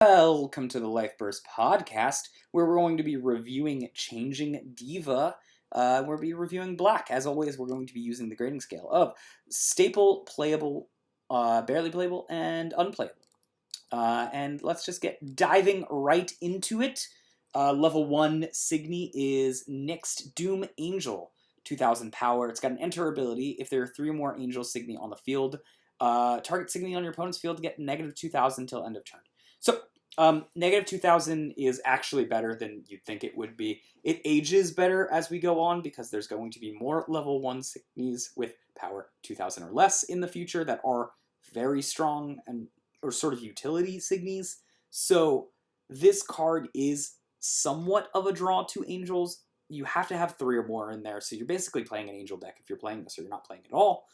Welcome to the Life Burst podcast, where we're going to be reviewing Changing Diva. We'll be reviewing Black. As always, we're going to be using the grading scale of staple, playable, barely playable, and unplayable. And let's just get diving right into it. Level 1 Signy is Nyxed Doom Angel, 2000 power. It's got an enter ability. If there are 3 or more Angel Signy on the field, target Signy on your opponent's field to get negative 2000 till end of turn. So, negative 2000 is actually better than you'd think it would be. It ages better as we go on because there's going to be more level 1 Signies with power 2000 or less in the future that are very strong and or sort of utility Signies. So this card is somewhat of a draw to Angels. You have to have 3 or more in there, so you're basically playing an Angel deck if you're playing this, or you're not playing at all.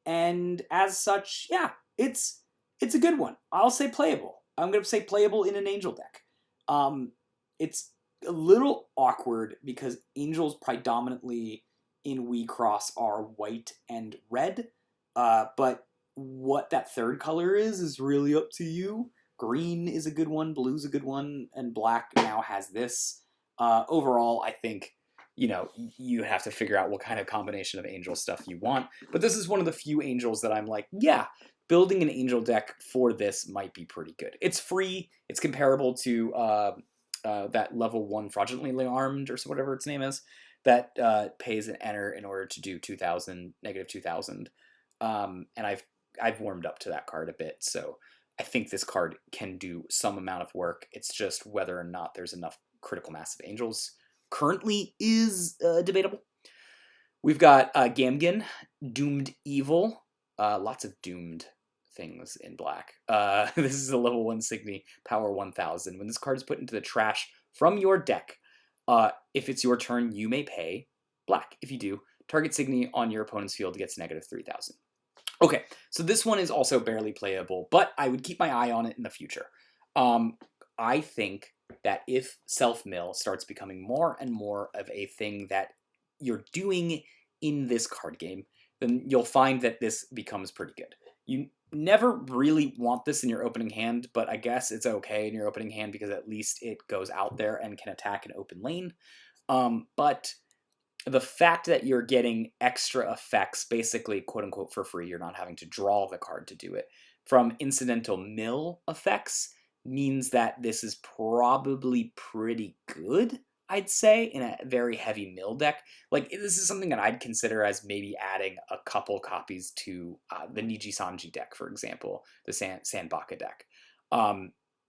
And as such, yeah, it's a good one. I'll say playable. I'm going to say playable in an Angel deck. It's a little awkward because Angels predominantly in Wixoss are white and red, but what that third color is really up to you. Green is a good one, blue's a good one, and black now has this. Overall, I think, you have to figure out what kind of combination of Angel stuff you want, but this is one of the few Angels that I'm like, yeah, building an Angel deck for this might be pretty good. It's free. It's comparable to that level 1 Fraudulently Armed, or whatever its name is, that pays an enter in order to do negative 2000. And I've warmed up to that card a bit, so I think this card can do some amount of work. It's just whether or not there's enough critical mass of Angels currently is debatable. We've got Gamgin, Doomed Evil, lots of doomed things in black. This is a level 1 Signy, power 1000. When this card is put into the trash from your deck, if it's your turn, you may pay black. If you do, target Signy on your opponent's field gets negative 3000. Okay, so this one is also barely playable, but I would keep my eye on it in the future. I think that if self-mill starts becoming more and more of a thing that you're doing in this card game, then you'll find that this becomes pretty good. You never really want this in your opening hand, but I guess it's okay in your opening hand because at least it goes out there and can attack an open lane. But the fact that you're getting extra effects, basically, quote-unquote, for free, you're not having to draw the card to do it, from incidental mill effects, means that this is probably pretty good, I'd say, in a very heavy mill deck. Like, this is something that I'd consider as maybe adding a couple copies to the Niji Sanji deck, for example, the Sanbaka deck,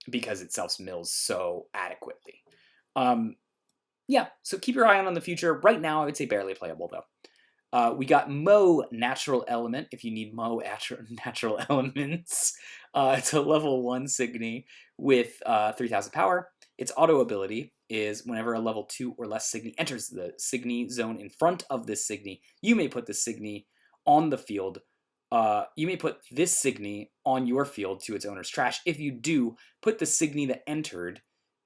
because it self-mills so adequately. Yeah, so keep your eye on the future. Right now, I would say barely playable, though. We got Mo Natural Element, if you need Mo Natural Elements. It's a level 1 Signy with 3000 power. Its auto ability is whenever a level 2 or less Signy enters the Signy zone in front of this Signy, you may put the Signy on the field. You may put this Signy on your field to its owner's trash. If you do, put the Signy that entered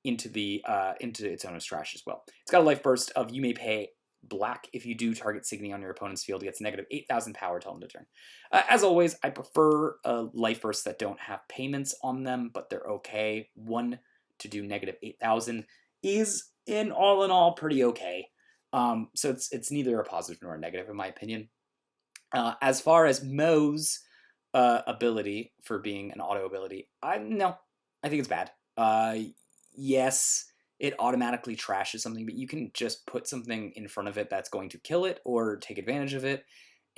into its owner's trash as well. It's got a life burst of you may pay black. If you do, target Signy on your opponent's field gets negative 8000 power till end of turn. As always, I prefer life bursts that don't have payments on them, but they're okay. One to do negative 8000 is, in all pretty okay. So it's neither a positive nor a negative in my opinion. As far as Mo's ability for being an auto ability, I think it's bad. Yes, it automatically trashes something, but you can just put something in front of it that's going to kill it or take advantage of it.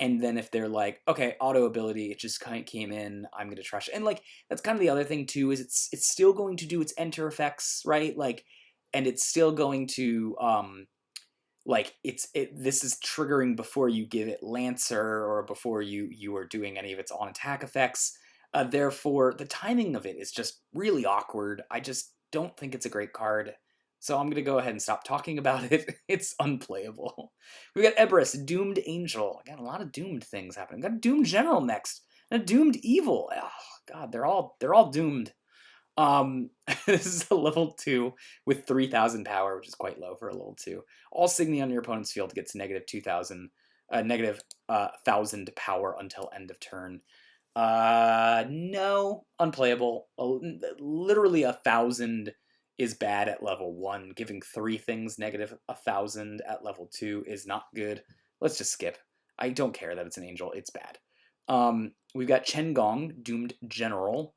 And then if they're like, okay, auto ability, it just kind of came in, I'm going to trash it. And like, that's kind of the other thing too, is it's still going to do its enter effects, right? Like, and it's still going to, this is triggering before you give it Lancer or before you are doing any of its on attack effects. Therefore, the timing of it is just really awkward. I just don't think it's a great card, so I'm going to go ahead and stop talking about it. It's unplayable. We got Ebris, Doomed Angel. I got a lot of doomed things happening. Got a Doomed General next, and a Doomed Evil. Oh, God, they're all doomed. This is a level 2 with 3000 power, which is quite low for a level 2. All Signy on your opponent's field gets negative 1000 power until end of turn. No, unplayable. Literally 1,000 is bad at level 1. Giving 3 things negative 1,000 at level 2 is not good. Let's just skip. I don't care that it's an angel. It's bad. We've got Chen Gong, Doomed General.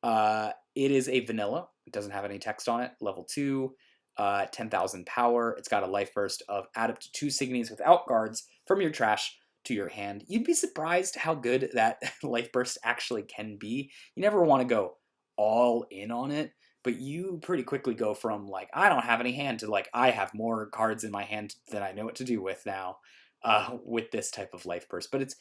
It is a vanilla. It doesn't have any text on it. Level 2, 10,000 power. It's got a life burst of add up to 2 Signies without guards from your trash to your hand. You'd be surprised how good that life burst actually can be. You never want to go all in on it, but you pretty quickly go from like, I don't have any hand, to like, I have more cards in my hand than I know what to do with now, with this type of life burst. But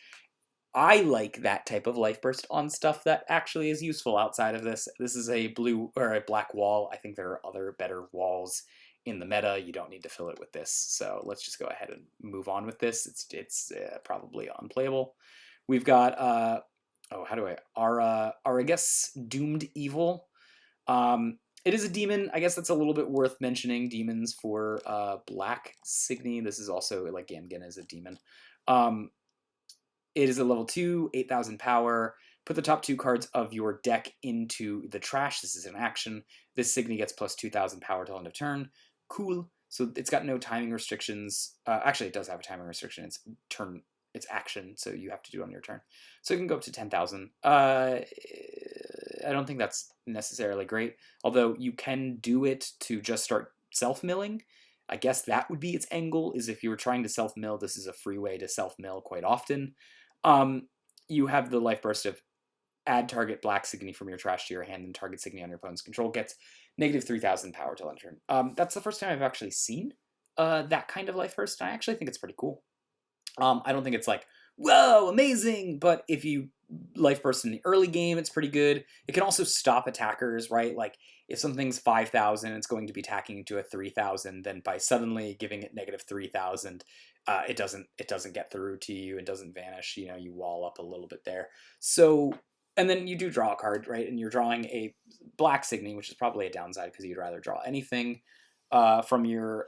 I like that type of life burst on stuff that actually is useful outside of this. This is a blue or a black wall. I think there are other better walls in the meta. You don't need to fill it with this. So let's just go ahead and move on with this. It's probably unplayable. We've got I guess Doomed Evil. It is a demon. I guess that's a little bit worth mentioning. Demons for black Signy. This is also like Gamgen is a demon. It is a level 2, 8,000 power. Put the top 2 cards of your deck into the trash. This is an action. This Signy gets plus 2,000 power till end of turn. Cool. So it's got no timing restrictions. Actually, it does have a timing restriction. It's action, so you have to do it on your turn. So it can go up to 10,000. I don't think that's necessarily great, although you can do it to just start self-milling. I guess that would be its angle, is if you were trying to self-mill, this is a free way to self-mill quite often. You have the life burst of add target black Signy from your trash to your hand, and target Signy on your opponent's control gets negative 3,000 power till end turn. That's the first time I've actually seen that kind of life burst, and I actually think it's pretty cool. I don't think it's like, whoa, amazing, but if you life burst in the early game, it's pretty good. It can also stop attackers, right? Like, if something's 5,000, it's going to be attacking into a 3,000, then by suddenly giving it negative 3,000, it doesn't get through to you. It doesn't vanish. You know, you wall up a little bit there. So, and then you do draw a card, right? And you're drawing a black Signy, which is probably a downside because you'd rather draw anything from your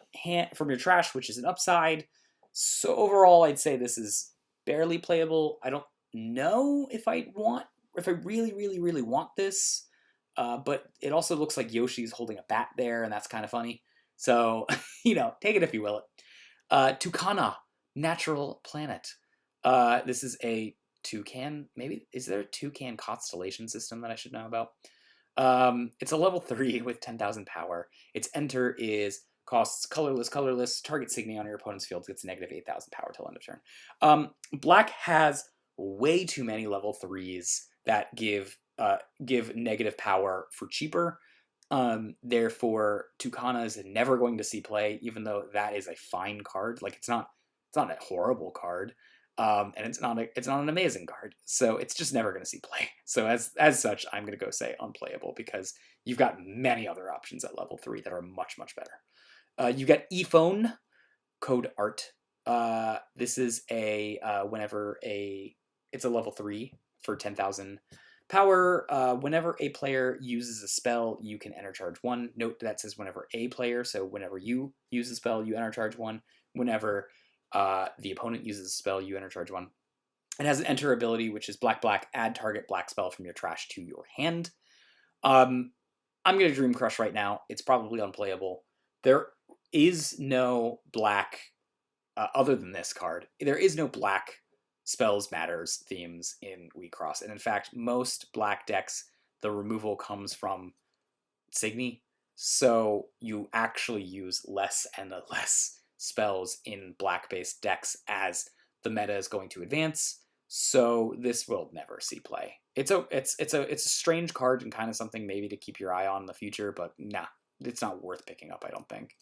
trash, which is an upside. So overall, I'd say this is barely playable. I don't know if I really, really, really want this. But it also looks like Yoshi's holding a bat there, and that's kind of funny. So, take it if you will. Tucana, Natural Planet. This is a toucan. Maybe, is there a toucan constellation system that I should know about? It's a level 3 with 10,000 power. Its enter is costs colorless. Target Signy on your opponent's field gets negative 8,000 power till end of turn. Black has way too many level 3s that give negative power for cheaper. Therefore, Tucana is never going to see play, even though that is a fine card. Like, it's not a horrible card, and it's not an amazing card. So it's just never going to see play. So as such, I'm going to go say unplayable, because you've got many other options at level 3 that are much, much better. You got ePhone, Code Art. This is it's a level 3 for 10,000 power. Whenever a player uses a spell, you can enter charge 1. Note that says whenever a player, so whenever you use a spell, you enter charge 1. Whenever the opponent uses a spell, you enter charge 1. It has an enter ability, which is black, add target black spell from your trash to your hand. I'm going to Dream Crush right now. It's probably unplayable. There is no black, other than this card, there is no black spells matters themes in Wixoss, and in fact, most black decks, the removal comes from Signy, so you actually use less and less spells in black-based decks as the meta is going to advance. So this will never see play. It's a strange card and kind of something maybe to keep your eye on in the future, but nah, it's not worth picking up, I don't think.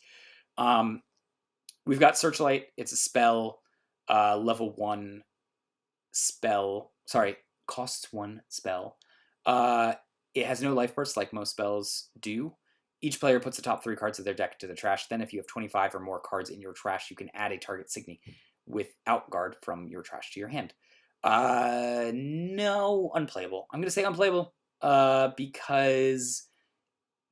We've got Searchlight. It's a spell, level 1 spell. Sorry, costs 1 spell. It has no life burst like most spells do. Each player puts the top 3 cards of their deck to the trash. Then if you have 25 or more cards in your trash, you can add a target Signy without guard from your trash to your hand. No, unplayable. I'm going to say unplayable because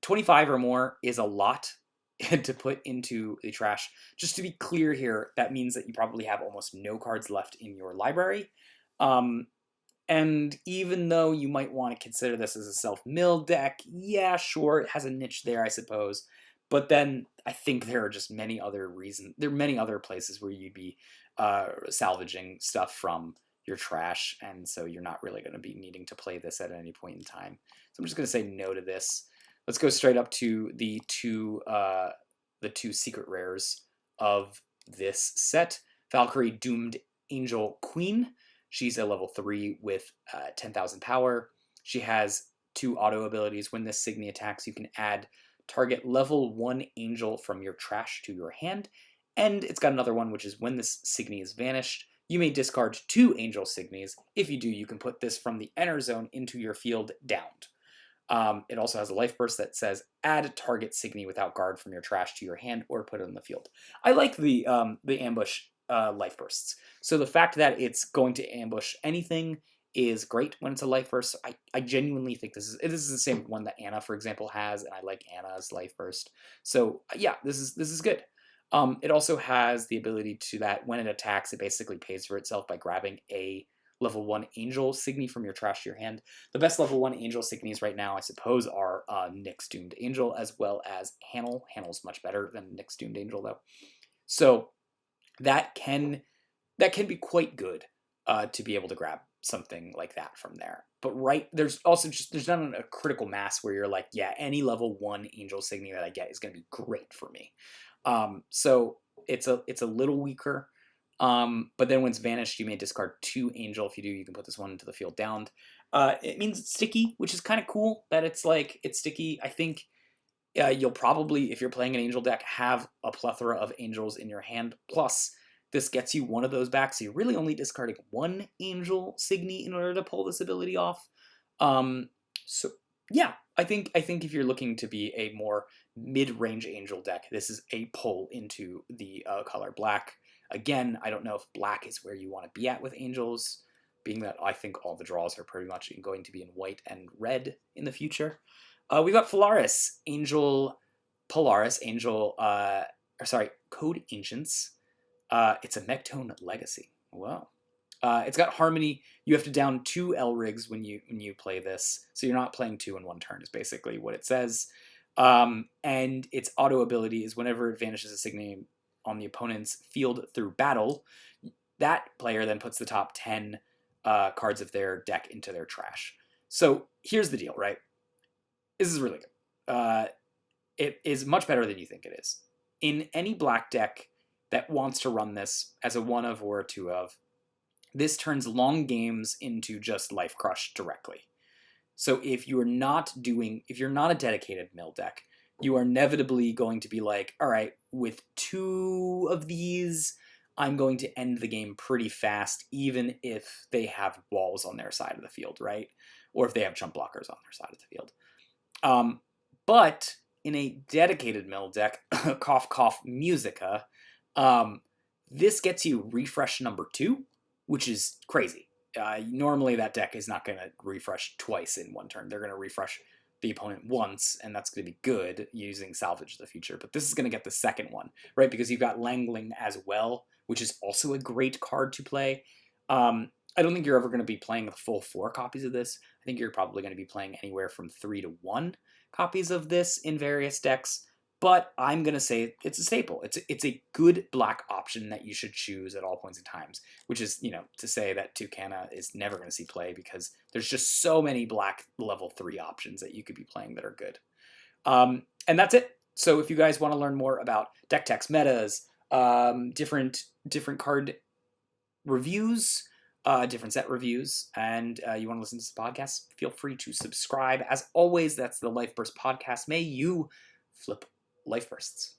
25 or more is a lot to put into the trash. Just to be clear here, that means that you probably have almost no cards left in your library. And even though you might want to consider this as a self-mill deck, yeah, sure, it has a niche there, I suppose. But then I think there are just many other reasons. There are many other places where you'd be salvaging stuff from your trash, and so you're not really going to be needing to play this at any point in time. So I'm just going to say no to this. Let's go straight up to the two secret rares of this set. Valkyrie, Doomed Angel Queen. She's a level 3 with 10,000 power. She has 2 auto abilities. When this Signy attacks, you can add target level 1 angel from your trash to your hand. And it's got another one, which is when this Signy is vanished, you may discard 2 angel Signies. If you do, you can put this from the enter zone into your field downed. It also has a life burst that says add target Signy without guard from your trash to your hand or put it in the field. I like the ambush life bursts. So the fact that it's going to ambush anything is great when it's a life burst. I genuinely think this is the same one that Anna, for example, has, and I like Anna's life burst. So yeah, this is good. It also has the ability to that when it attacks, it basically pays for itself by grabbing a level 1 Angel Signy from your trash to your hand. The best level 1 Angel Signies right now, I suppose, are Nyx's Doomed Angel as well as Hanel. Hanel's much better than Nyx's Doomed Angel, though. So that can be quite good to be able to grab something like that from there. But there's not a critical mass where you're like, yeah, any level 1 Angel Signy that I get is going to be great for me. So it's a little weaker. But then when it's vanished, you may discard 2 angel. If you do, you can put this one into the field downed. It means it's sticky, which is kind of cool that it's sticky. I think you'll probably, if you're playing an angel deck, have a plethora of angels in your hand. Plus, this gets you one of those back, so you're really only discarding 1 angel Signy in order to pull this ability off. So yeah, I think if you're looking to be a more mid-range angel deck, this is a pull into the color black. Again, I don't know if black is where you want to be at with angels, being that I think all the draws are pretty much going to be in white and red in the future. We got Polaris, Code Ancients. It's a Mectone Legacy. Wow. It's got Harmony. You have to down 2 Elrigs when you play this, so you're not playing 2 in 1 turn, is basically what it says. And its auto ability is whenever it vanishes a Signy on the opponent's field through battle, that player then puts the top 10 cards of their deck into their trash. So here's the deal, right? This is really good. It is much better than you think it is. In any black deck that wants to run this as a 1 of or a 2 of, this turns long games into just Life Crush directly. So if you're not a dedicated mill deck, you are inevitably going to be like, all right, with 2 of these, I'm going to end the game pretty fast, even if they have walls on their side of the field, right? Or if they have jump blockers on their side of the field. But in a dedicated mill deck, cough, cough, Musica, this gets you refresh number 2, which is crazy. Normally that deck is not going to refresh twice in 1 turn. They're going to refresh the opponent once, and that's going to be good using Salvage the Future. But this is going to get the second one, right? Because you've got Langling as well, which is also a great card to play. I don't think you're ever going to be playing the full 4 copies of this. I think you're probably going to be playing anywhere from 3 to 1 copies of this in various decks. But I'm going to say it's a staple. It's a good black option that you should choose at all points in times, which is, to say that Tucana is never going to see play because there's just so many black level 3 options that you could be playing that are good. And that's it. So if you guys want to learn more about deck text metas, different card reviews, different set reviews, and you want to listen to this podcast, feel free to subscribe. As always, that's the Life Burst Podcast. May you flip life bursts.